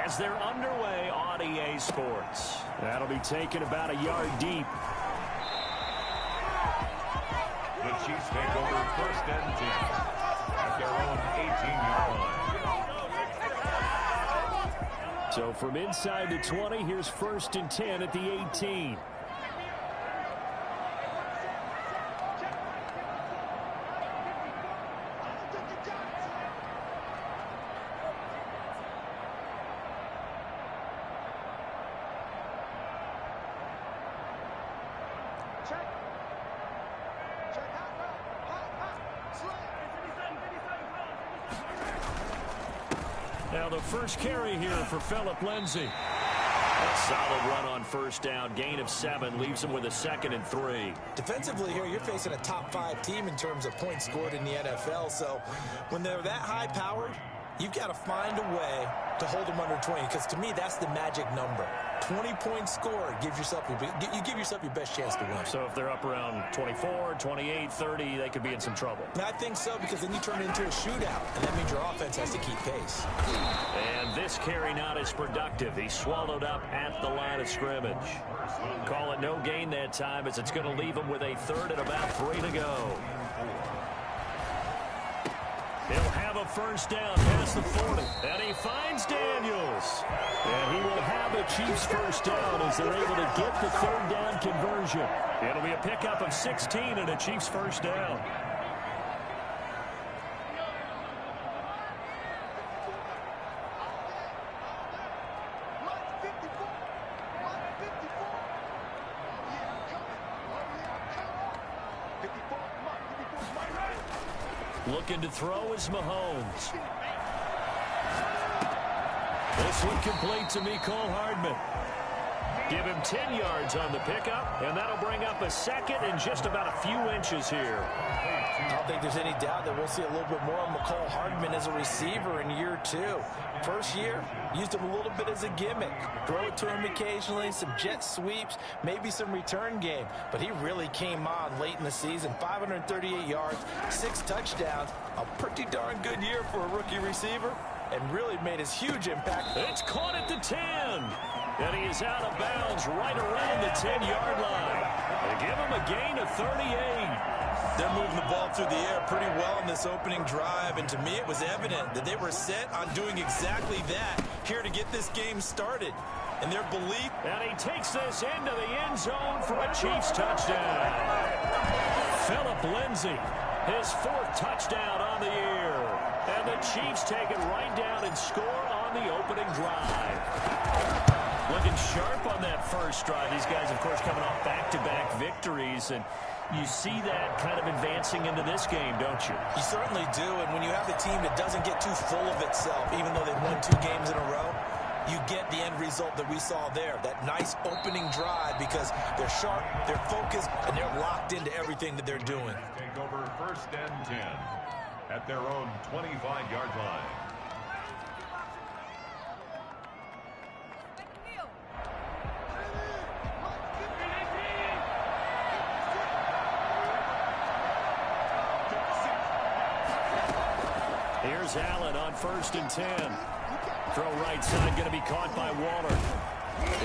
as they're underway on EA Sports. That'll be taken about a yard deep. The Chiefs take over 1st and 10 at their own 18-yard line. So from inside the 20, here's 1st and 10 at the 18. Now the first carry here for Philip Lindsay. A solid run on 1st down. Gain of 7 leaves him with a 2nd and 3. Defensively here, you're facing a top 5 team in terms of points scored in the NFL. So when they're that high powered, you've got to find a way to hold them under 20. Because to me, that's the magic number. 20 points scored gives yourself you give yourself your best chance to win. So if they're up around 24, 28, 30, they could be in some trouble. I think so, because then you turn it into a shootout, and that means your offense has to keep pace. And this carry not as productive. He swallowed up at the line of scrimmage. Call it no gain that time, as it's going to leave him with a 3rd and about 3 to go. He'll have a 1st down past the 40. And he finds Daniels. And he will have a Chiefs 1st down as they're able to get the 3rd down conversion. It'll be a pickup of 16 and a Chiefs 1st down. Looking to throw is Mahomes. This one complete to Mecole Hardman. Give him 10 yards on the pickup, and that'll bring up a 2nd and just about a few inches here. I don't think there's any doubt that we'll see a little bit more of Mecole Hardman as a receiver in year 2. First year, used him a little bit as a gimmick. Throw it to him occasionally, some jet sweeps, maybe some return game. But he really came on late in the season. 538 yards, 6 touchdowns. A pretty darn good year for a rookie receiver, and really made his huge impact. It's caught at the 10. And he is out of bounds right around the 10-yard line. They give him a gain of 38. They're moving the ball through the air pretty well in this opening drive, and to me it was evident that they were set on doing exactly that here to get this game started. And their belief... And he takes this into the end zone for a Chiefs touchdown. Philip Lindsay, his 4th touchdown on the year. And the Chiefs take it right down and score on the opening drive. Looking sharp on that first drive. These guys, of course, coming off back-to-back victories, and you see that kind of advancing into this game, don't you? You certainly do, and when you have a team that doesn't get too full of itself, even though they've won 2 games in a row, you get the end result that we saw there, that nice opening drive, because they're sharp, they're focused, and they're locked into everything that they're doing. Take over 1st and 10 at their own 25-yard line. Here's Allen on 1st and 10. Throw right side, going to be caught by Waller.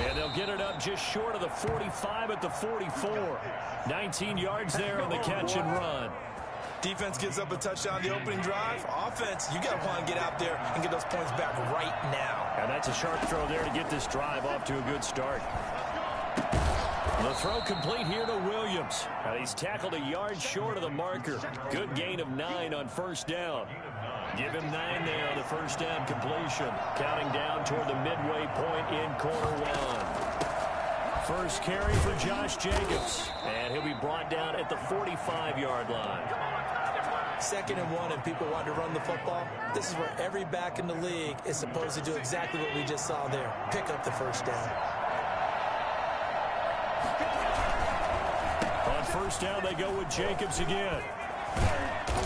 And they'll get it up just short of the 45 at the 44. 19 yards there on the catch and run. Defense gives up a touchdown the opening drive. Offense, you got to want to get out there and get those points back right now. And that's a sharp throw there to get this drive off to a good start. The throw complete here to Williams. And he's tackled a yard short of the marker. Good gain of 9 on 1st down. Give him 9 there on the 1st down completion. Counting down toward the midway point in quarter 1. First carry for Josh Jacobs. And he'll be brought down at the 45-yard line. 2nd and 1, and people want to run the football. This is where every back in the league is supposed to do exactly what we just saw there. Pick up the 1st down. On 1st down, they go with Jacobs again.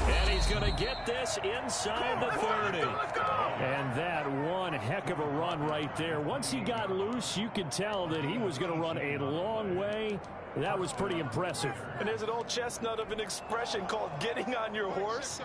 And he's going to get this inside the 30. And that one heck of a run right there. Once he got loose, you could tell that he was going to run a long way. That was pretty impressive. And there's an old chestnut of an expression called getting on your horse.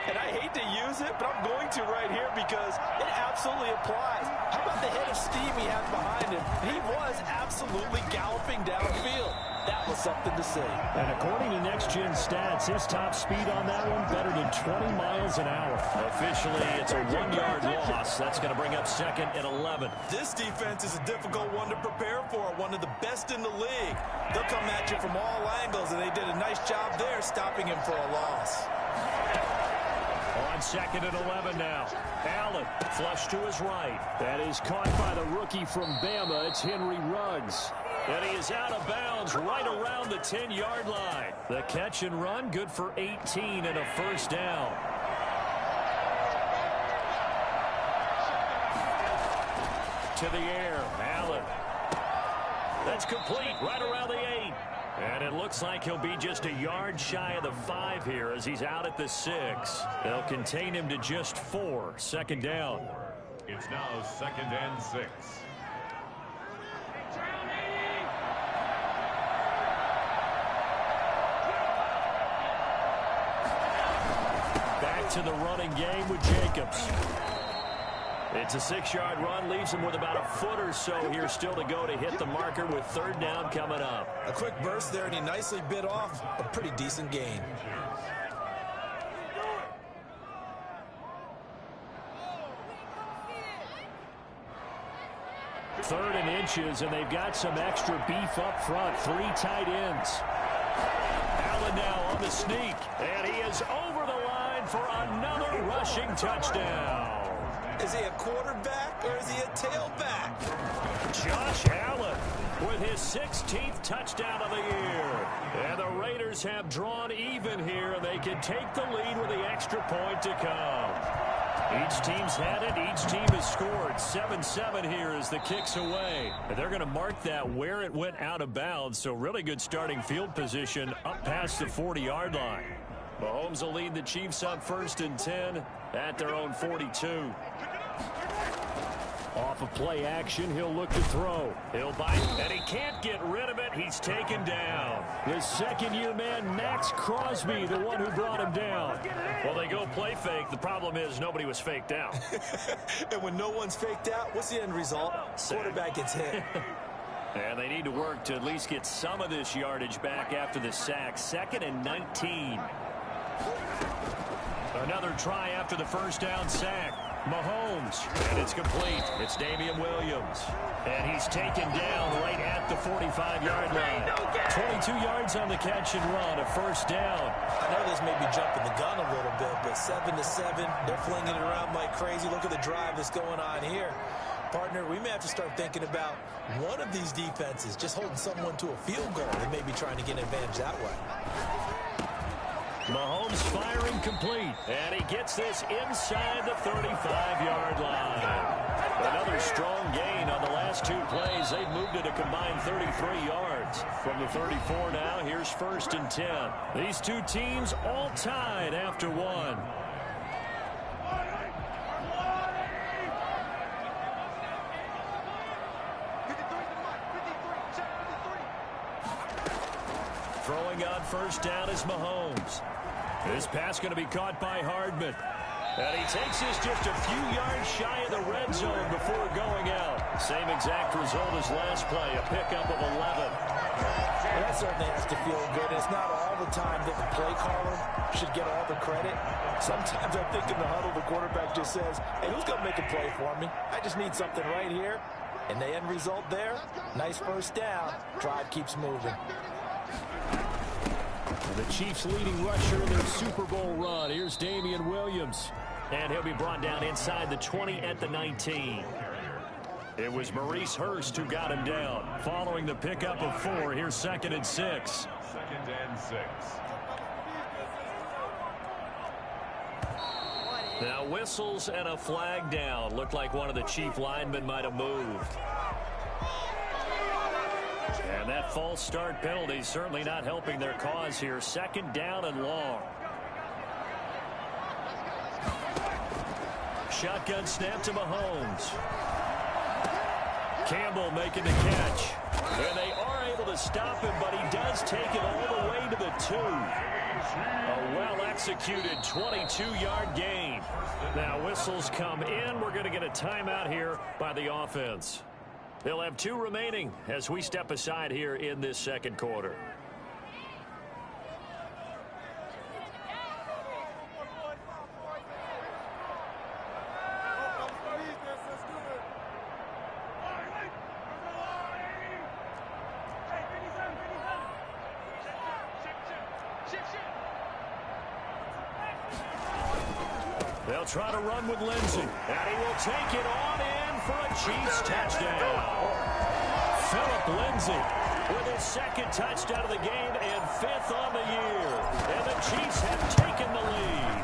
And I hate to use it, but I'm going to right here because it absolutely applies. How How about the head of steam he had behind him? He was absolutely galloping downfield. That was something to see. And according to Next Gen Stats, his top speed on that one better than 20 miles an hour. Officially, it's a 1-yard loss. That's going to bring up 2nd and 11. This defense is a difficult one to prepare for, one of the best in the league. They'll come at you from all angles, and they did a nice job there stopping him for a loss. On 2nd and 11 now. Allen, flush to his right. That is caught by the rookie from Bama. It's Henry Ruggs. And he is out of bounds right around the 10-yard line. The catch and run, good for 18 and a first down. To the air, Allen. That's complete right around the 8. And it looks like he'll be just a yard shy of the 5 here as he's out at the 6. They'll contain him to just 4. 2nd down. It's now 2nd and 6. Back to the running game with Jacobs. It's a 6-yard run, leaves him with about a foot or so here still to go to hit the marker with 3rd down coming up. A quick burst there, and he nicely bit off a pretty decent gain. 3rd and inches, and they've got some extra beef up front. 3 tight ends. Allen now on the sneak, and he is over the line for another rushing touchdown. Is he a quarterback or is he a tailback? Josh Allen with his 16th touchdown of the year. And the Raiders have drawn even here, and they can take the lead with the extra point to come. Each team's had it. Each team has scored. 7-7 here as the kick's away. And they're going to mark that where it went out of bounds. So really good starting field position up past the 40-yard line. Mahomes will lead the Chiefs up 1st and 10 at their own 42. Off of play action, he'll look to throw. He'll bite, and he can't get rid of it. He's taken down. His 2nd-year man, Max Crosby, the one who brought him down. Well, they go play fake. The problem is nobody was faked out. And when no one's faked out, what's the end result? Quarterback gets hit. And they need to work to at least get some of this yardage back after the sack. 2nd and 19. Another try after the 1st down sack. Mahomes, and it's complete. It's Damian Williams, and he's taken down right at the 45-yard line. 22 yards on the catch and run, a 1st down. I know this may be jumping the gun a little bit, but 7-7, they're flinging it around like crazy. Look at the drive that's going on here. Partner, we may have to start thinking about one of these defenses just holding someone to a field goal. They may be trying to get an advantage that way. Mahomes firing complete, and he gets this inside the 35-yard line. Another strong gain on the last 2 plays. They've moved it a combined 33 yards. From the 34 now, here's 1st and 10. These 2 teams all tied after 1. Throwing on 1st down is Mahomes. This pass going to be caught by Hardman. And he takes this just a few yards shy of the red zone before going out. Same exact result as last play, a pickup of 11. Well, that certainly has to feel good. It's not all the time that the play caller should get all the credit. Sometimes I think in the huddle, the quarterback just says, hey, who's going to make a play for me? I just need something right here. And the end result there, nice 1st down. Drive keeps moving. The Chiefs' leading rusher in their Super Bowl run. Here's Damian Williams. And he'll be brought down inside the 20 at the 19. It was Maurice Hurst who got him down. Following the pickup of 4, here's 2nd and 6. 2nd and 6. Now whistles and a flag down. Looked like one of the Chief linemen might have moved. And that false start penalty certainly not helping their cause here. 2nd down and long. Shotgun snap to Mahomes. Campbell making the catch. And they are able to stop him, but he does take it all the way to the 2. A well-executed 22-yard gain. Now whistles come in. We're going to get a timeout here by the offense. They'll have 2 remaining as we step aside here in this second quarter. They'll try to run with Lindsay. And he will take it on in for a Chiefs touchdown. Philip Lindsay with his 2nd touchdown of the game and 5th on the year. And the Chiefs have taken the lead.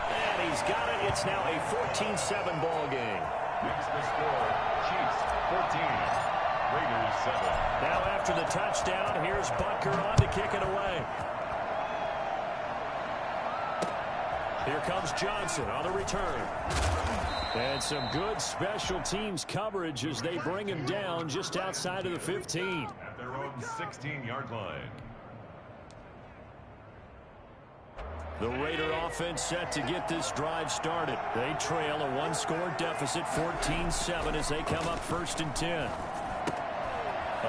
And he's got it. It's now a 14-7 ball game. Makes the score Chiefs 14, Raiders 7. Now after the touchdown, here's Butker on to kick it away. Here comes Johnson on the return. And some good special teams coverage as they bring him down just outside of the 15. At their own 16-yard line. The Raider offense set to get this drive started. They trail a 1-score deficit, 14-7, as they come up 1st and 10.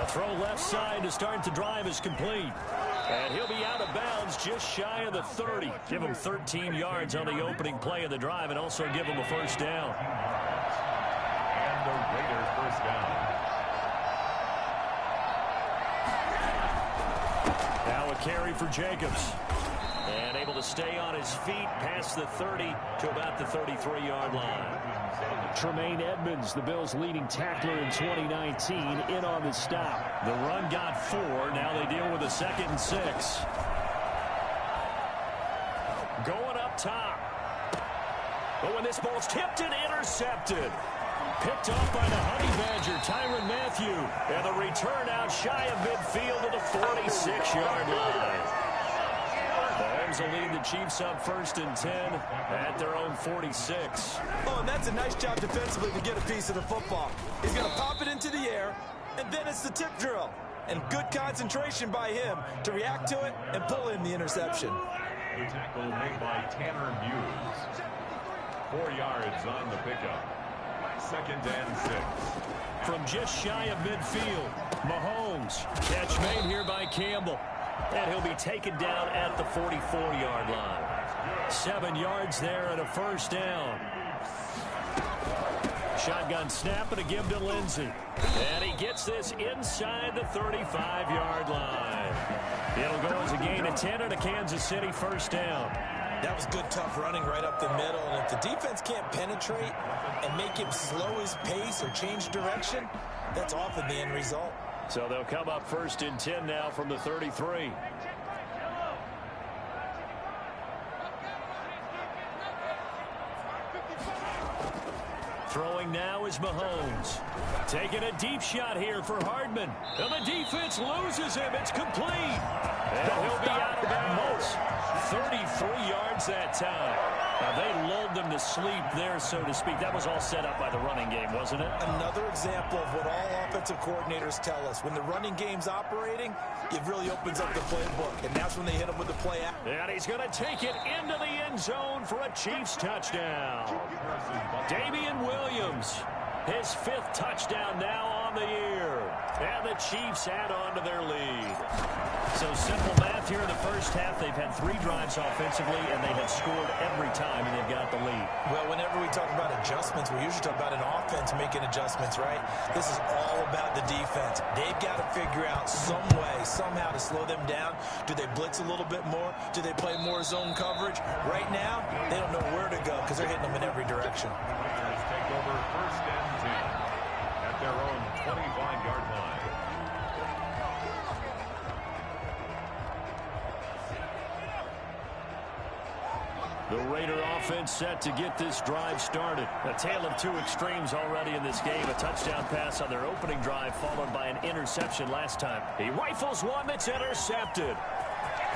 A throw left side to start the drive is complete. And he'll be out of bounds just shy of the 30. Give him 13 yards on the opening play of the drive and also give him a 1st down. And the Raiders 1st down. Now a carry for Jacobs. And able to stay on his feet past the 30 to about the 33-yard line. Tremaine Edmonds, the Bills' leading tackler in 2019, in on the stop. The run got 4. Now they deal with a 2nd and 6. Going up top. But when this ball's tipped and intercepted. Picked off by the Honey Badger, Tyrann Mathieu. And the return out shy of midfield to the 46-yard line. Mahomes will lead the Chiefs up 1st and 10 at their own 46. Oh, and that's a nice job defensively to get a piece of the football. He's going to pop it into the air, and then it's the tip drill. And good concentration by him to react to it and pull in the interception. The tackle made by Tanner Muse. 4 yards on the pickup. 2nd and 6. From just shy of midfield, Mahomes. Catch made here by Campbell. And he'll be taken down at the 44-yard line. 7 yards there and a 1st down. Shotgun snap and a give to Lindsay. And he gets this inside the 35-yard line. It'll go as a gain of 10 and a Kansas City 1st down. That was good, tough running right up the middle. And if the defense can't penetrate and make him slow his pace or change direction, that's often the end result. So they'll come up 1st and 10 now from the 33. Throwing now is Mahomes. Taking a deep shot here for Hardman. And the defense loses him. It's complete. And he'll be out of bounds. 33 yards that time. Now, they lulled them to sleep there, so to speak. That was all set up by the running game, wasn't it? Another example of what all offensive coordinators tell us. When the running game's operating, it really opens up the playbook. And that's when they hit him with the play out. And he's going to take it into the end zone for a Chiefs touchdown. Damian Williams, his 5th touchdown now on the year. And the Chiefs add on to their lead. So simple math here in the 1st half. They've had 3 drives offensively, and they have scored every time, and they've got the lead. Well, whenever we talk about adjustments, we usually talk about an offense making adjustments, right? This is all about the defense. They've got to figure out some way, somehow to slow them down. Do they blitz a little bit more? Do they play more zone coverage? Right now, they don't know where to go because they're hitting them in every direction. Raiders take over 1st and 10 at their own 25-yard line. The Raider offense set to get this drive started. A tale of 2 extremes already in this game. A touchdown pass on their opening drive followed by an interception last time. He rifles one that's intercepted.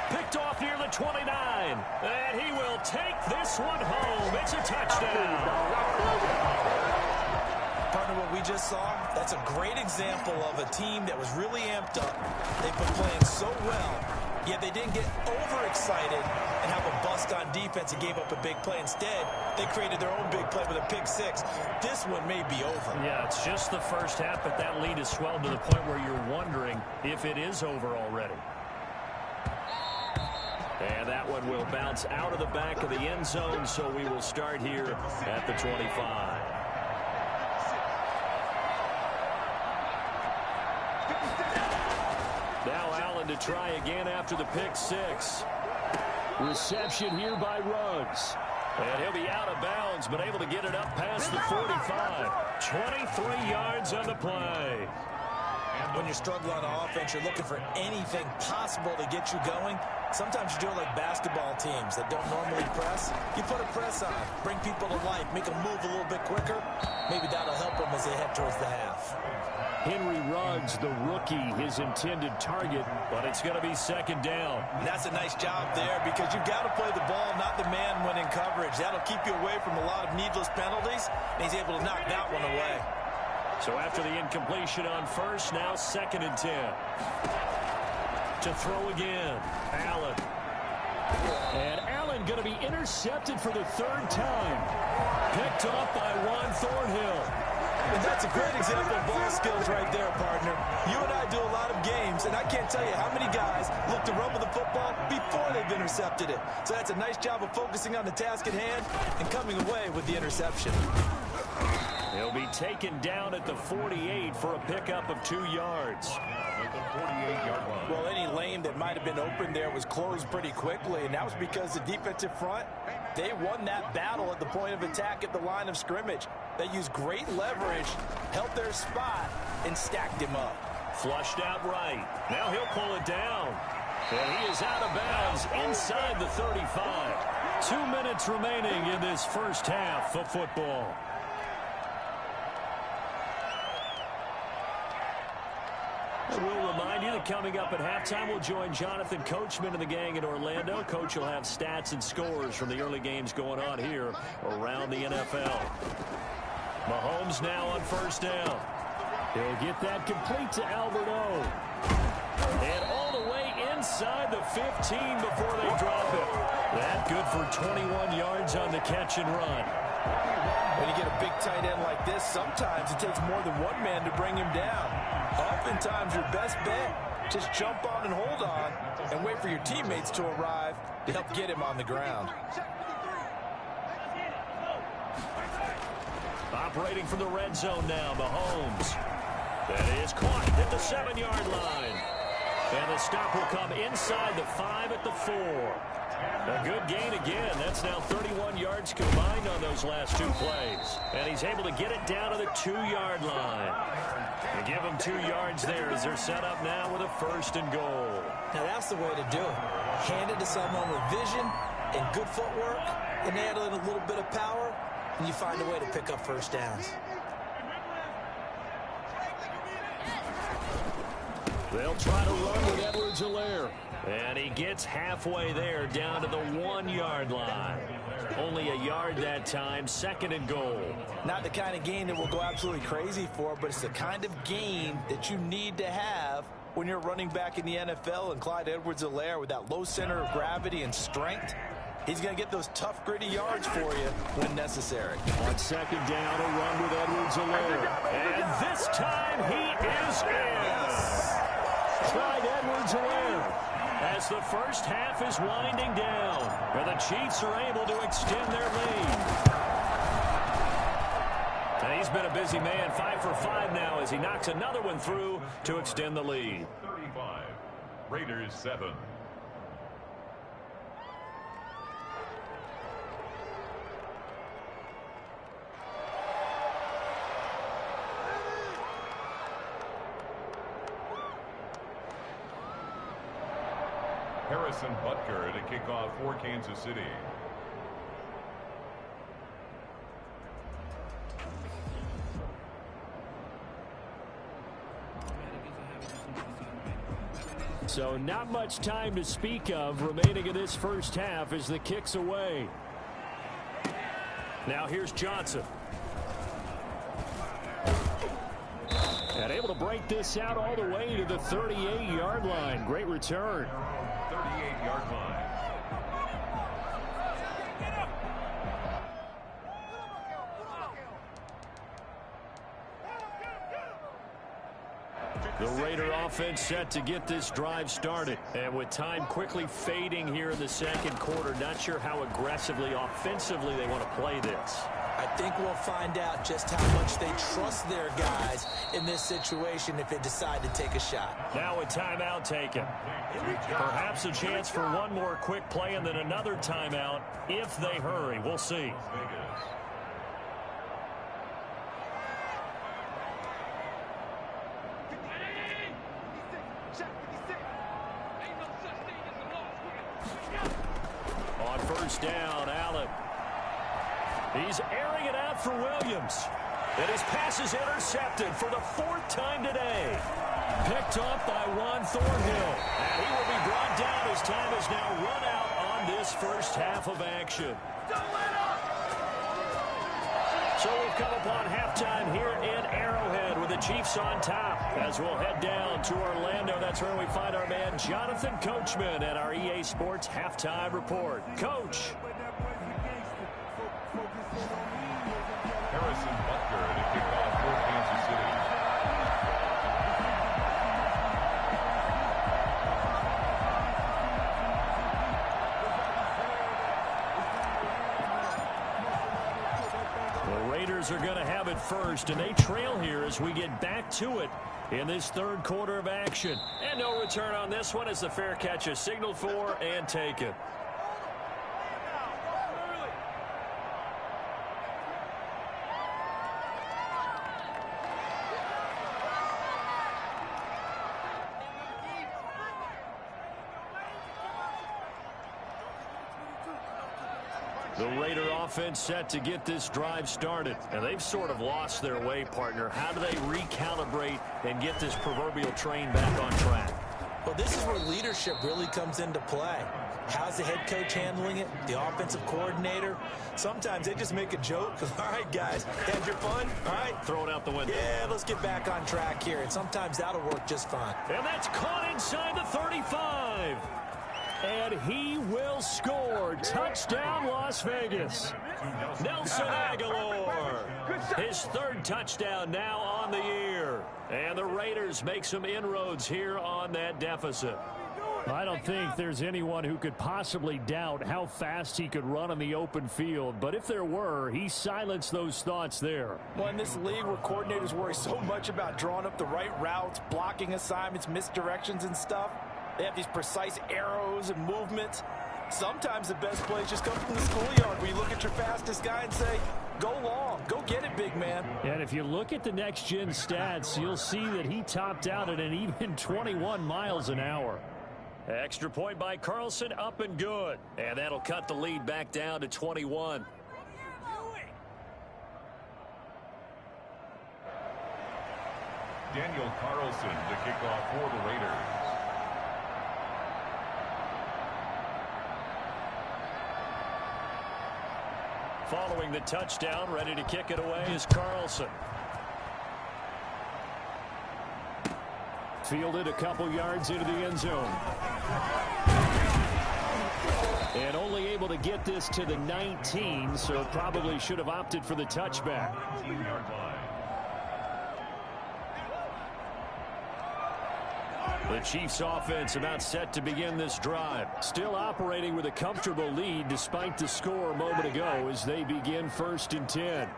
Picked off near the 29. And he will take this one home. It's a touchdown. Partner, what we just saw, that's a great example of a team that was really amped up. They've been playing so well. Yeah, they didn't get overexcited and have a bust on defense and gave up a big play. Instead, they created their own big play with a pick six. This one may be over. Yeah, it's just the first half, but that lead has swelled to the point where you're wondering if it is over already. And that one will bounce out of the back of the end zone, so we will start here at the 25. Now Allen to try again after the pick six. Reception here by Ruggs. And he'll be out of bounds, but able to get it up past the 45. 23 yards on the play. When you're struggling on offense, you're looking for anything possible to get you going. Sometimes you do it like basketball teams that don't normally press. You put a press on, bring people to life, make them move a little bit quicker. Maybe that'll help them as they head towards the half. Henry Ruggs, the rookie, his intended target, but it's going to be second down. And that's a nice job there because you've got to play the ball, not the man when in coverage. That'll keep you away from a lot of needless penalties, and he's able to knock that one away. So after the incompletion on first, now 2nd and 10. To throw again, Allen. And Allen going to be intercepted for the 3rd time. Picked off by Juan Thornhill. And that's a great example of ball skills right there, partner. You and I do a lot of games, and I can't tell you how many guys look to run with the football before they've intercepted it. So that's a nice job of focusing on the task at hand and coming away with the interception. He'll be taken down at the 48 for a pickup of 2 yards. At the 48-yard line. Well, any lane that might have been open there was closed pretty quickly, and that was because the defensive front, they won that battle at the point of attack at the line of scrimmage. They used great leverage, held their spot, and stacked him up. Flushed out right. Now he'll pull it down. And he is out of bounds inside the 35. 2 minutes remaining in this first half of football. And we'll remind you that coming up at halftime, we'll join Jonathan Coachman and the gang in Orlando. Coach will have stats and scores from the early games going on here around the NFL. Mahomes now on first down. He'll get that complete to Albert O. And all the way inside the 15 before they drop it. That good for 21 yards on the catch and run. When you get a big tight end like this, sometimes it takes more than one man to bring him down. Oftentimes, your best bet, just jump on and hold on and wait for your teammates to arrive to help get him on the ground. Operating from the red zone now, Mahomes. That is caught at the 7-yard line. And the stop will come inside the 5 at the 4. A good gain again. That's now 31 yards combined on those last 2 plays. And he's able to get it down to the 2-yard line. And give them 2 yards there as they're set up now with a 1st and goal. Now that's the way to do it. Hand it to someone with vision and good footwork, and add in a little bit of power, and you find a way to pick up first downs. They'll try to run with Edwards-Helaire. And he gets halfway there down to the 1-yard line. Only a yard that time, 2nd and goal. Not the kind of gain that we'll go absolutely crazy for, but it's the kind of gain that you need to have when you're running back in the NFL. And Clyde Edwards-Helaire, with that low center of gravity and strength, he's going to get those tough, gritty yards for you when necessary. On 2nd down, a run with Edwards-Helaire. And this time he is in. Clyde Edwards-Helaire, as the first half is winding down, and the Chiefs are able to extend their lead. And he's been a busy man, 5 for 5 now as he knocks another one through to extend the lead. 35, Raiders 7. Harrison Butker to kick off for Kansas City. So not much time to speak of remaining in this first half as the kick's away. Now here's Johnson. And able to break this out all the way to the 38-yard line. Great return. 38-yard line. The Raider offense set to get this drive started. And with time quickly fading here in the second quarter, not sure how aggressively, offensively they want to play this. I think we'll find out just how much they trust their guys in this situation if they decide to take a shot. Now a timeout taken. Perhaps a chance for one more quick play and then another timeout if they hurry. We'll see. On first down, Allen. He's airing it out for Williams. And his pass is intercepted for the fourth time today. Picked up by Juan Thornhill. And he will be brought down as time has now run out on this first half of action. So we've come upon halftime here in Arrowhead with the Chiefs on top. As we'll head down to Orlando, that's where we find our man Jonathan Coachman at our EA Sports Halftime Report. Coach. Harrison Butker to kick off for Kansas City. The Raiders are going to have it first, and they trail here as we get back to it in this third quarter of action. And no return on this one as the fair catch is signaled for and taken. The Raider offense set to get this drive started. And they've sort of lost their way, partner. How do they recalibrate and get this proverbial train back on track? Well, this is where leadership really comes into play. How's the head coach handling it? The offensive coordinator? Sometimes they just make a joke. All right, guys, had your fun? All right. Throw it out the window. Yeah, let's get back on track here. And sometimes that'll work just fine. And that's caught inside the 35. And he will score. Touchdown, Las Vegas. Nelson Aguilar. His third touchdown now on the year. And the Raiders make some inroads here on that deficit. I don't think there's anyone who could possibly doubt how fast he could run on the open field. But if there were, he silenced those thoughts there. Well, in this league where coordinators worry so much about drawing up the right routes, blocking assignments, misdirections and stuff, they have these precise arrows and movements. Sometimes the best plays just come from the schoolyard where you look at your fastest guy and say, go long, go get it, big man. And if you look at the next-gen stats, you'll see that he topped out at an even 21 miles an hour. Extra point by Carlson, up and good. And that'll cut the lead back down to 21. Daniel Carlson to kick off for the Raiders. Following the touchdown, ready to kick it away is Carlson. Fielded a couple yards into the end zone. And only able to get this to the 19, so probably should have opted for the touchback. 19-yard line. The Chiefs offense about set to begin this drive. Still operating with a comfortable lead despite the score a moment ago as they begin 1st and 10.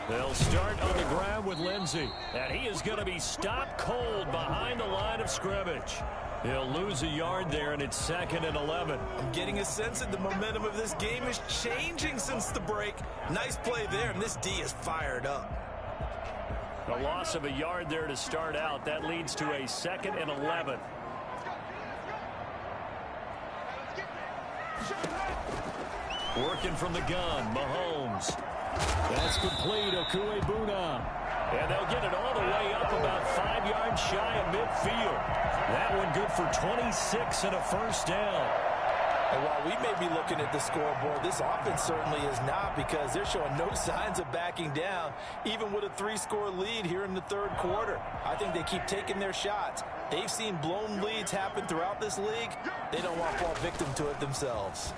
They'll start on the ground with Lindsey. And he is going to be stopped cold behind the line of scrimmage. He'll lose a yard there, and it's 2nd and 11. I'm getting a sense that the momentum of this game is changing since the break. Nice play there, and this D is fired up. A loss of a yard there to start out. That leads to a 2nd and 11. Working from the gun, Mahomes. That's complete, Okuebuna. And they'll get it all the way up about 5 yards shy of midfield. That one good for 26 and a first down. And while we may be looking at the scoreboard, this offense certainly is not, because they're showing no signs of backing down, even with a 3-score lead here in the third quarter. I think they keep taking their shots. They've seen blown leads happen throughout this league. They don't want to fall victim to it themselves.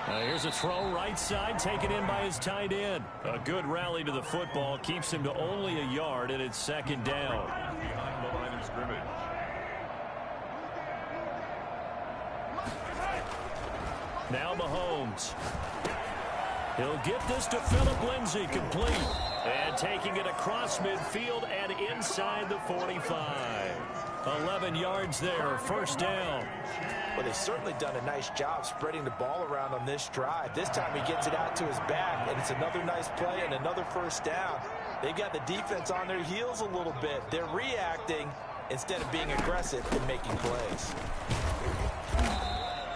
Here's a throw right side, taken in by his tight end. A good rally to the football keeps him to only a yard, and it's second down. Behind the line of scrimmage. Now Mahomes. He'll get this to Phillip Lindsay, complete. And taking it across midfield and inside the 45. 11 yards there, first down. Well, they've certainly done a nice job spreading the ball around on this drive. This time he gets it out to his back, and it's another nice play and another first down. They've got the defense on their heels a little bit. They're reacting instead of being aggressive and making plays.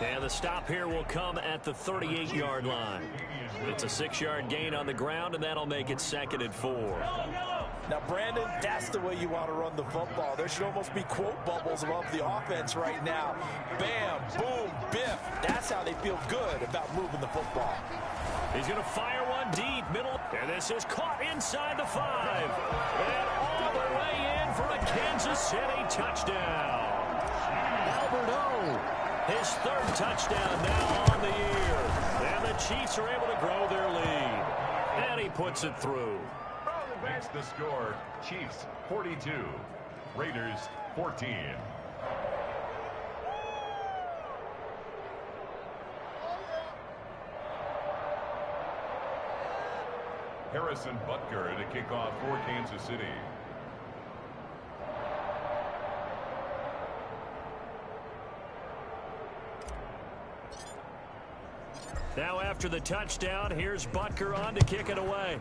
And the stop here will come at the 38-yard line. It's a 6-yard gain on the ground, and that'll make it second and 4. Now, Brandon, that's the way you want to run the football. There should almost be quote bubbles above the offense right now. Bam, boom, biff. That's how they feel good about moving the football. He's going to fire one deep, middle. And this is caught inside the 5. And all the way in for a Kansas City touchdown. Albert O. His third touchdown now on the year. And the Chiefs are able to grow their lead. And he puts it through. Makes the score Chiefs 42, Raiders 14. Harrison Butker to kick off for Kansas City. Now after the touchdown, here's Butker on to kick it away.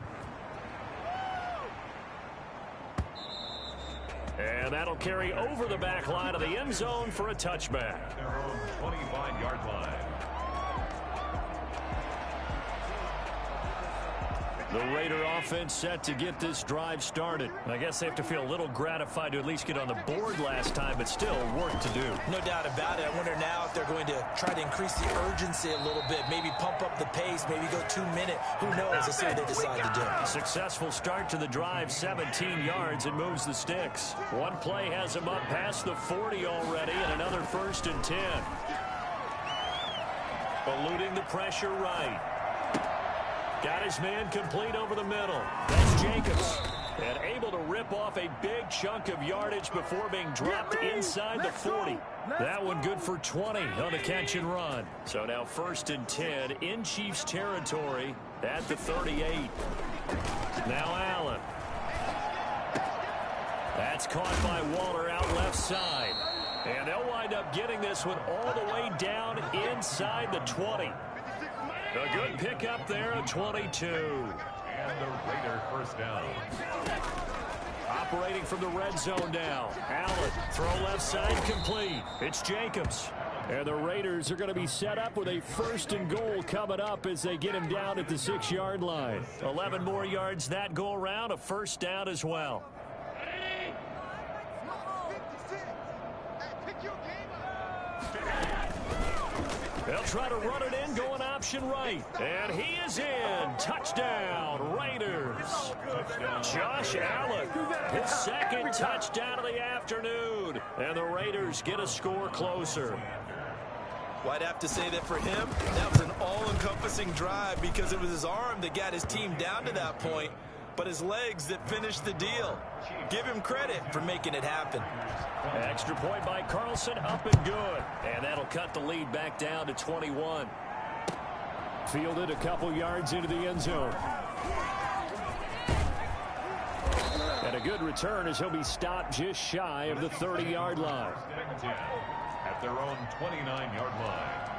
And that'll carry over the back line of the end zone for a touchback. Their own 25-yard line. The Raider offense set to get this drive started. I guess they have to feel a little gratified to at least get on the board last time, but still work to do. No doubt about it. I wonder now if they're going to try to increase the urgency a little bit, maybe pump up the pace, maybe go 2-minute. Who knows? Let's see what they decide to do. Successful start to the drive, 17 yards, and moves the sticks. One play has him up past the 40 already, and another 1st and 10. Eluding the pressure right. Got his man complete over the middle. That's Jacobs. And able to rip off a big chunk of yardage before being dropped inside the 40. That one good for 20 on the catch and run. So now 1st and 10 in Chiefs territory at the 38. Now Allen. That's caught by Waller out left side. And they'll wind up getting this one all the way down inside the 20. A good pickup there at 22. And the Raider first down. Operating from the red zone now. Allen, throw left side complete. It's Jacobs. And the Raiders are going to be set up with a 1st and goal coming up as they get him down at the 6-yard line. 11 more yards that go around, a first down as well. They'll try to run it in, going option right. And he is in. Touchdown, Raiders. Josh Allen, his 2nd touchdown of the afternoon. And the Raiders get a score closer. Well, I'd have to say that for him, that was an all-encompassing drive because it was his arm that got his team down to that point, but his legs that finished the deal. Give him credit for making it happen. Extra point by Carlson, up and good. And that'll cut the lead back down to 21. Fielded a couple yards into the end zone. And a good return as he'll be stopped just shy of the 30-yard line. At their own 29-yard line.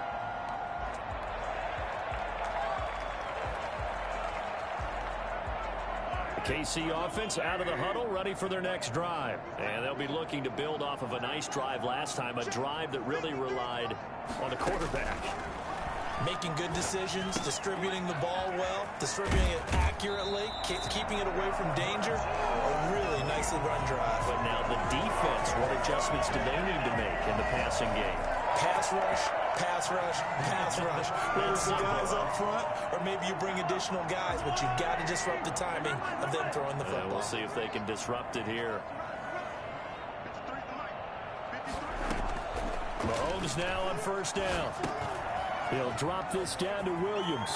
KC offense out of the huddle, ready for their next drive. And they'll be looking to build off of a nice drive last time, a drive that really relied on the quarterback. Making good decisions, distributing the ball well, distributing it accurately, keeping it away from danger. A really nicely run drive. But now the defense, what adjustments do they need to make in the passing game? Pass rush, pass rush, pass rush. Whether it's the guys up front or maybe you bring additional guys, but you've got to disrupt the timing of them throwing the football. We'll see if they can disrupt it here. Mahomes now on first down. He'll drop this down to Williams.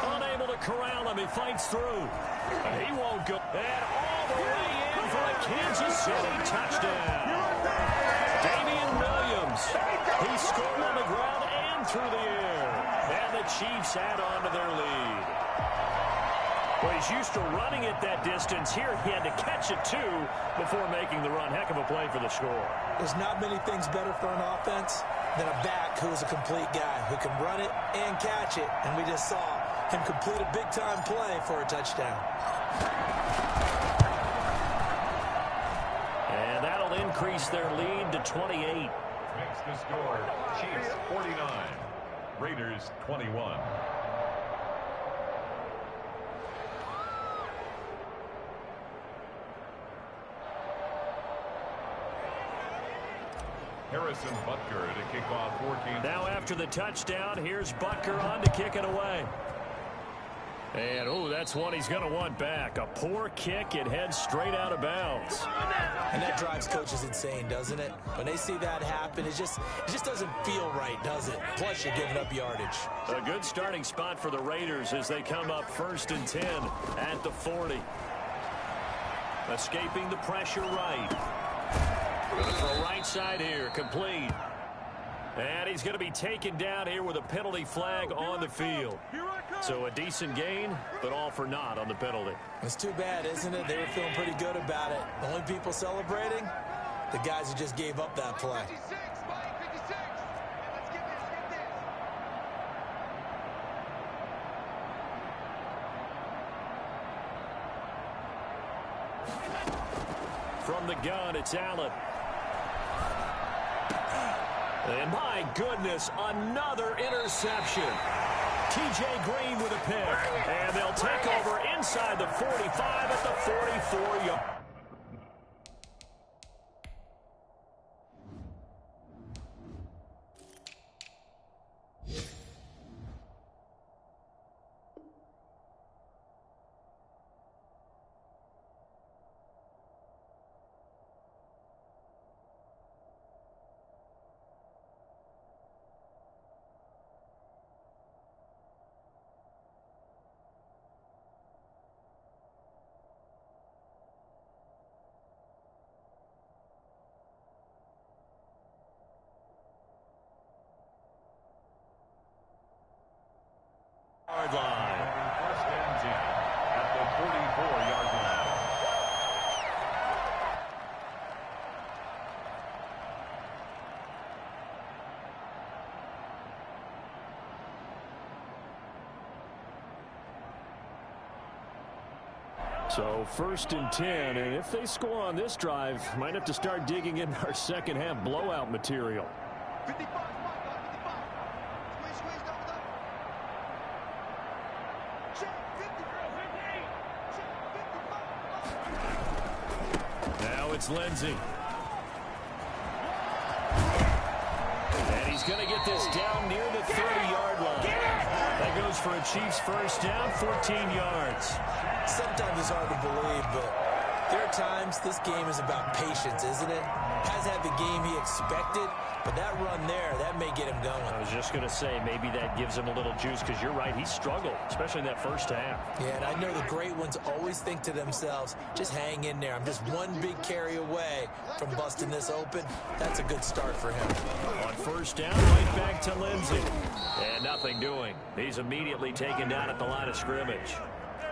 Unable to corral him. He fights through. He won't go. And all the way in for a Kansas City touchdown. Damian Williams. He scored on the ground and through the air. And the Chiefs add on to their lead. Well, he's used to running it that distance. Here he had to catch it, too, before making the run. Heck of a play for the score. There's not many things better for an offense than a back who is a complete guy who can run it and catch it. And we just saw him complete a big-time play for a touchdown. And that'll increase their lead to 28. Makes the score Chiefs 49, Raiders 21. Harrison Butker to kick off 14. Now after the touchdown, here's Butker on to kick it away. And, that's one he's going to want back. A poor kick. It heads straight out of bounds. And that drives coaches insane, doesn't it? When they see that happen, it just doesn't feel right, does it? Plus, you're giving up yardage. A good starting spot for the Raiders as they come up 1st and 10 at the 40. Escaping the pressure right. Going to throw right side here. Complete. And he's going to be taken down here with a penalty flag on the field. So a decent gain, but all for naught on the penalty. It's too bad, isn't it? They were feeling pretty good about it. The only people celebrating, the guys who just gave up that play. From the gun, it's Allen. And my goodness, another interception. T.J. Green with a pick. And they'll take over inside the 45 at the 44-yard. Line. 1st and 10 at the 44-yard line. So 1st and 10, and if they score on this drive, might have to start digging in our second half blowout material. Now it's Lindsey. And he's going to get this down near the 30-yard line. That goes for a Chiefs first down, 14 yards. Sometimes it's hard to believe, but there are times this game is about patience, isn't it? Has had the game he expected, but that run there, that may get him going. I was just going to say, maybe that gives him a little juice, because you're right, he struggled, especially in that first half. Yeah, and I know the great ones always think to themselves, just hang in there. I'm just one big carry away from busting this open. That's a good start for him. On first down, right back to Lindsey. And nothing doing. He's immediately taken down at the line of scrimmage.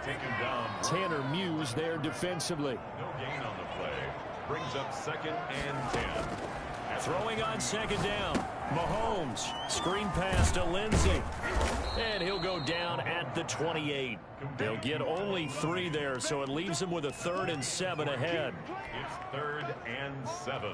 Taken down. Tanner Muse there defensively. No gain on the play. Brings up 2nd and 10. Throwing on 2nd down. Mahomes. Screen pass to Lindsey. And he'll go down at the 28. They'll get only 3 there, so it leaves him with a 3rd and 7 ahead. It's 3rd and 7.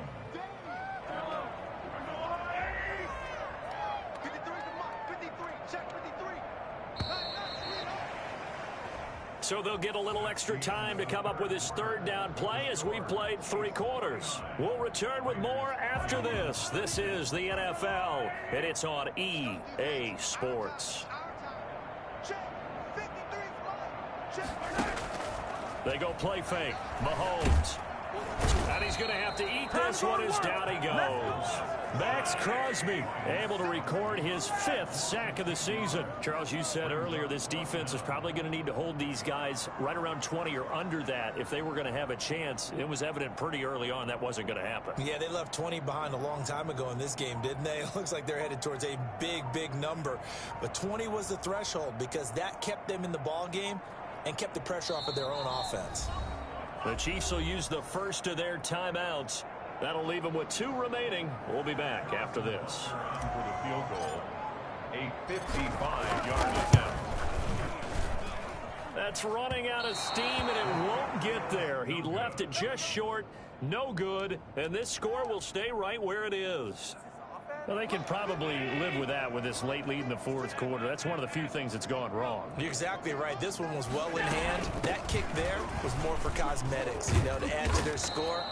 So they'll get a little extra time to come up with his third down play as we've played 3 quarters. We'll return with more after this. This is the NFL, and it's on EA Sports. They go play fake. Mahomes. And he's going to have to eat this one as down he goes. Max Crosby able to record his 5th sack of the season. Charles, you said earlier this defense is probably going to need to hold these guys right around 20 or under that if they were going to have a chance. It was evident pretty early on that wasn't going to happen. Yeah, they left 20 behind a long time ago in this game, didn't they? It looks like they're headed towards a big number. But 20 was the threshold because that kept them in the ball game and kept the pressure off of their own offense. The Chiefs will use the first of their timeouts. That'll leave them with 2 remaining. We'll be back after this. For the field goal, a 55-yard attempt. That's running out of steam, and it won't get there. He left it just short, no good, and this score will stay right where it is. Well, they can probably live with that with this late lead in the 4th quarter. That's one of the few things that's gone wrong. You're exactly right. This one was well in hand. That kick there was more for cosmetics, to add to their score.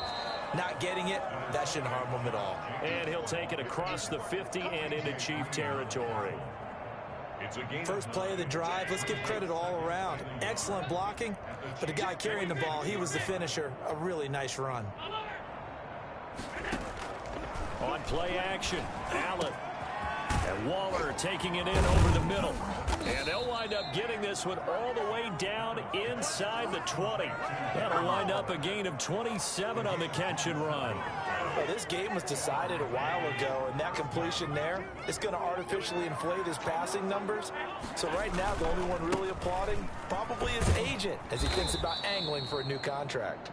Not getting it, that shouldn't harm them at all. And he'll take it across the 50 and into Chief territory. It's a game. First play of the drive, let's give credit all around. Excellent blocking, but the guy carrying the ball, he was the finisher. A really nice run. On play action, Allen. And Waller taking it in over the middle. And they'll wind up getting this one all the way down inside the 20. That'll wind up a gain of 27 on the catch and run. Well, this game was decided a while ago, and that completion there is going to artificially inflate his passing numbers. So right now, the only one really applauding probably his agent as he thinks about angling for a new contract.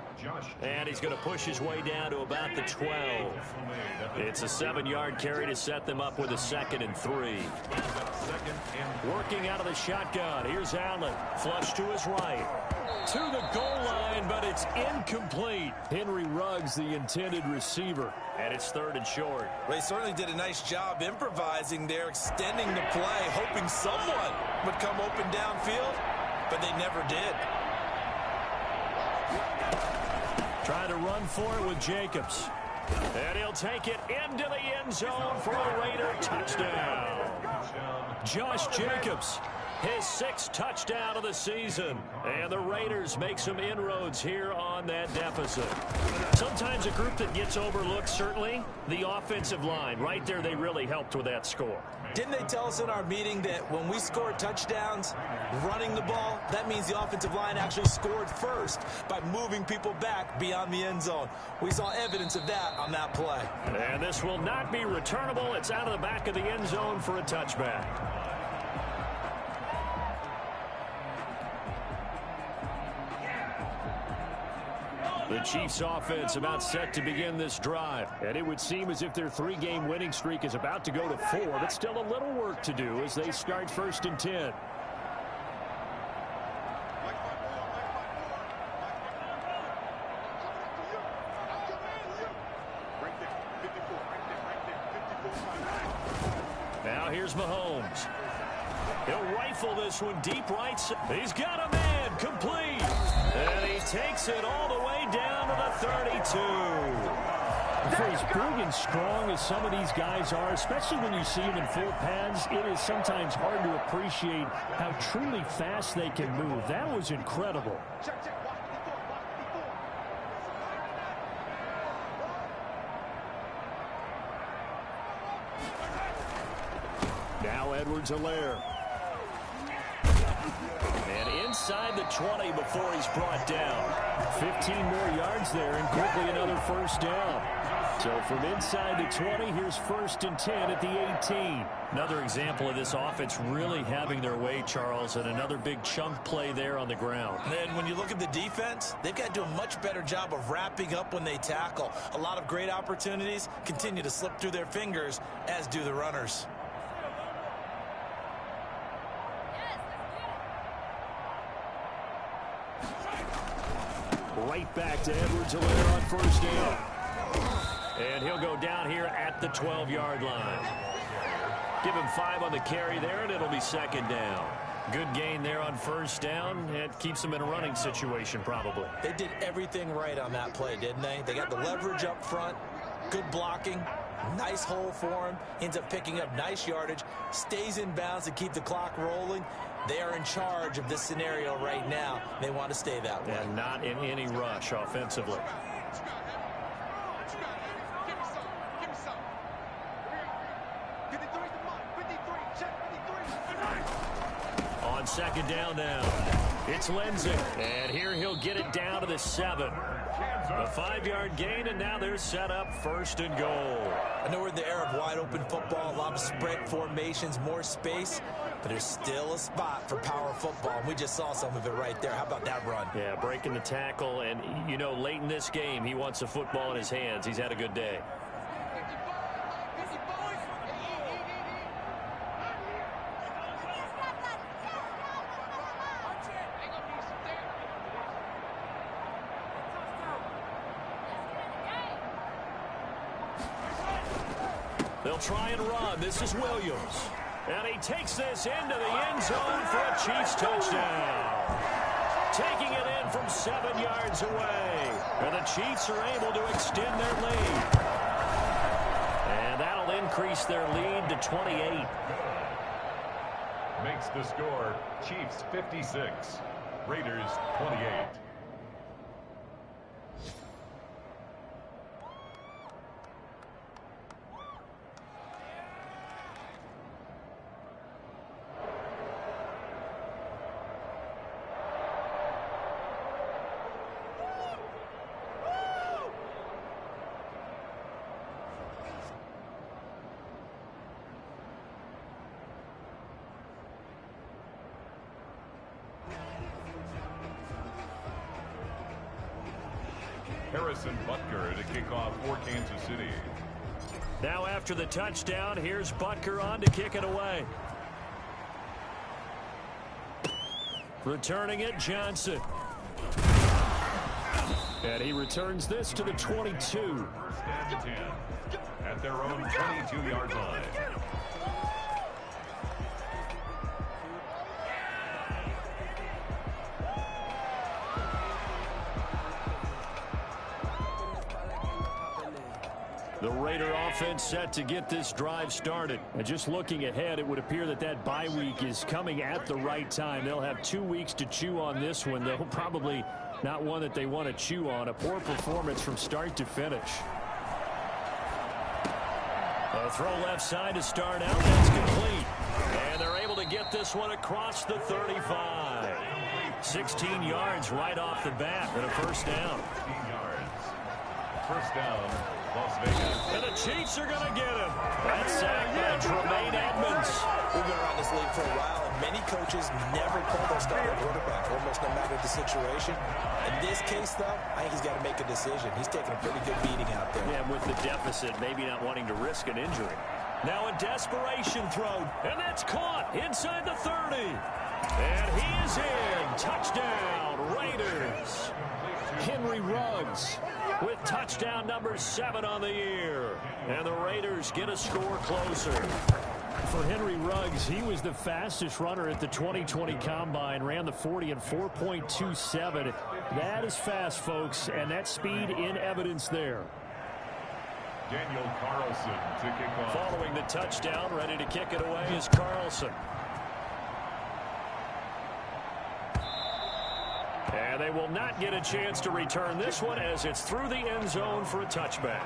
And he's going to push his way down to about the 12. It's a 7-yard carry to set them up with a 2nd and 3. Working out of the shotgun. Here's Allen. Flush to his right. To the goal line, but it's incomplete. Henry Ruggs, the intended receiver. And it's 3rd and short. Well, he certainly did a nice job improvising there, extending the play, hoping someone would come open downfield, but they never did. Trying to run for it with Jacobs. And he'll take it into the end zone for a Raider touchdown. Josh Jacobs, his 6th touchdown of the season. And the Raiders make some inroads here on that deficit. Sometimes a group that gets overlooked, certainly, the offensive line. Right there, they really helped with that score. Didn't they tell us in our meeting that when we score touchdowns running the ball, that means the offensive line actually scored first by moving people back beyond the end zone? We saw evidence of that on that play. And this will not be returnable. It's out of the back of the end zone for a touchback. The Chiefs offense about set to begin this drive. And it would seem as if their 3-game winning streak is about to go to 4, but still a little work to do as they start 1st and 10. Now here's Mahomes. He'll rifle this one deep right side. He's got a man complete. And he takes it all the way down to the 32. For as big and strong as some of these guys are, especially when you see them in full pads, it is sometimes hard to appreciate how truly fast they can move. That was incredible. Now Edwards-Helaire. And inside the 20 before he's brought down. 15 more yards there and quickly another 1st down. So from inside the 20, here's 1st and 10 at the 18. Another example of this offense really having their way, Charles, and another big chunk play there on the ground. And when you look at the defense, they've got to do a much better job of wrapping up when they tackle. A lot of great opportunities continue to slip through their fingers, as do the runners. Right back to Edwards-Helaire on 1st down. And he'll go down here at the 12-yard line. Give him 5 on the carry there, and it'll be 2nd down. Good gain there on first down. It keeps them in a running situation probably. They did everything right on that play, didn't they? They got the leverage up front, good blocking, nice hole for him, ends up picking up nice yardage, stays in bounds to keep the clock rolling. They are in charge of this scenario right now. They want to stay that way. And not in any rush offensively. On second down now, it's Lindsay. And here he'll get it down to the 7. A 5-yard gain, and now they're set up first and goal. I know we're in the era of wide-open football, a lot of spread formations, more space, but there's still a spot for power football, and we just saw some of it right there. How about that run? Yeah, breaking the tackle, and, you know, late in this game, he wants the football in his hands. He's had a good day. They'll try and run. This is Williams. And he takes this into the end zone for a Chiefs touchdown. Taking it in from 7 yards away. And the Chiefs are able to extend their lead. And that'll increase their lead to 28. Makes the score Chiefs 56, Raiders 28. Harrison Butker to kick off for Kansas City. Now after the touchdown, here's Butker on to kick it away. Returning it, Johnson. And he returns this to the 22. First and 10 at their own 22-yard line. The Raider offense set to get this drive started. And just looking ahead, it would appear that that bye week is coming at the right time. They'll have 2 weeks to chew on this one, though probably not one that they want to chew on. A poor performance from start to finish. A throw left side to start out. That's complete. And they're able to get this one across the 35. 16 yards right off the bat and a first down. 16 yards. First down. Las Vegas. And the Chiefs are going to get him. That's sacked by Tremaine Edmonds. We've been around this league for a while, and many coaches never pull their starting quarterback, almost no matter the situation. In this case, though, I think he's got to make a decision. He's taking a pretty good beating out there. Yeah, with the deficit, maybe not wanting to risk an injury. Now a desperation throw, and that's caught inside the 30. And he is in. Touchdown, Raiders. Henry Ruggs with touchdown number 7 on the year. And the Raiders get a score closer. For Henry Ruggs, he was the fastest runner at the 2020 Combine, ran the 40 in 4.27. That is fast, folks, and that speed in evidence there. Daniel Carlson to kick off. Following the touchdown, ready to kick it away is Carlson. And they will not get a chance to return this one as it's through the end zone for a touchback.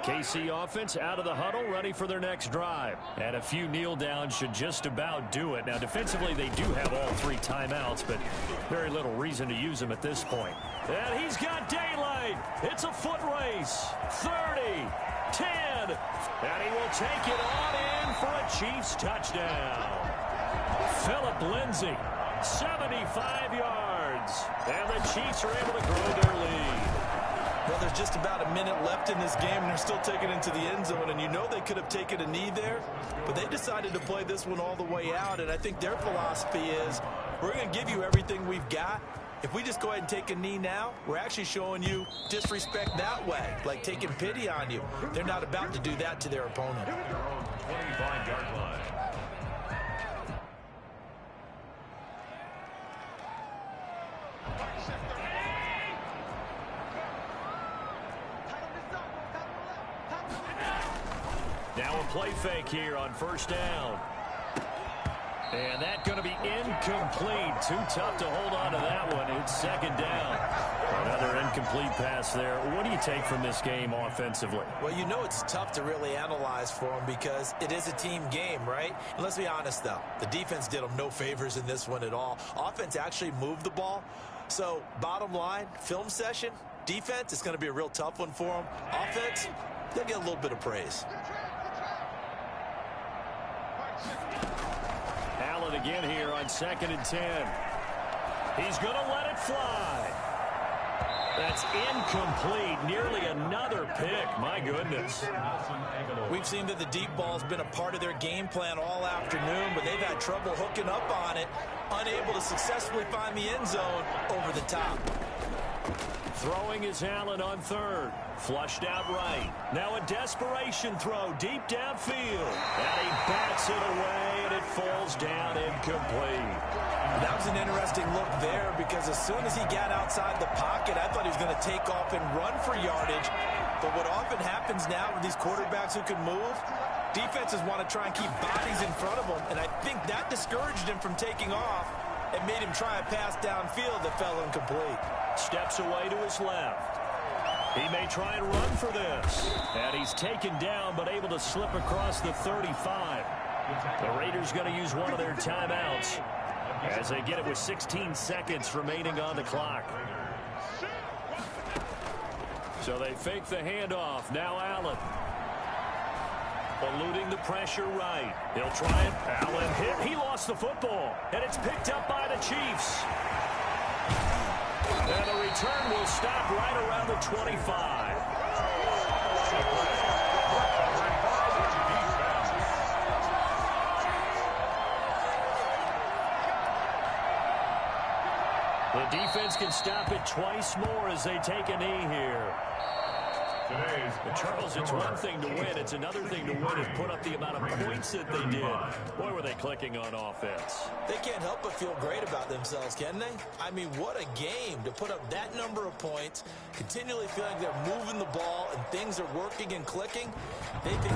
KC offense out of the huddle, ready for their next drive. And a few kneel downs should just about do it. Now, defensively, they do have all 3 timeouts, but very little reason to use them at this point. And he's got daylight. It's a foot race. 30, 10, and he will take it on in for a Chiefs touchdown. Phillip Lindsay 75 yards. And the Chiefs are able to grow their lead. Well, there's just about a minute left in this game, and they're still taking it into the end zone. And you know they could have taken a knee there, but they decided to play this one all the way out. And I think their philosophy is, we're going to give you everything we've got. If we just go ahead and take a knee now, we're actually showing you disrespect that way, like taking pity on you. They're not about to do that to their opponent. 25-yard line. Now a play fake here on first down. And that's going to be incomplete. Too tough to hold on to that one. It's second down. Another incomplete pass there. What do you take from this game offensively? Well, you know it's tough to really analyze for them because it is a team game, right? And let's be honest, though. The defense did them no favors in this one at all. Offense actually moved the ball. So, bottom line, film session, defense, it's going to be a real tough one for them. Offense, they'll get a little bit of praise. Allen again here on 2nd and 10. He's going to let it fly. That's incomplete. Nearly another pick. My goodness. We've seen that the deep ball's been a part of their game plan all afternoon, but they've had trouble hooking up on it, unable to successfully find the end zone over the top. Throwing is Allen on 3rd. Flushed out right. Now a desperation throw deep downfield. And he bats it away, and it falls down incomplete. That was an interesting look there because as soon as he got outside the pocket, I thought he was going to take off and run for yardage. But what often happens now with these quarterbacks who can move, defenses want to try and keep bodies in front of them, and I think that discouraged him from taking off and made him try a pass downfield that fell incomplete. Steps away to his left. He may try and run for this. And he's taken down but able to slip across the 35. The Raiders going to use one of their timeouts as they get it with 16 seconds remaining on the clock. So they fake the handoff. Now Allen. Eluding the pressure right. He'll try it. Allen hit. He lost the football. And it's picked up by the Chiefs. And the return will stop right around the 25. The defense can stop it twice more as they take a knee here. Charles, it's one thing to win. It's another thing to win and put up the amount of points that they did. Boy, were they clicking on offense. They can't help but feel great about themselves, can they? I mean, what a game to put up that number of points, continually feeling they're moving the ball and things are working and clicking. They think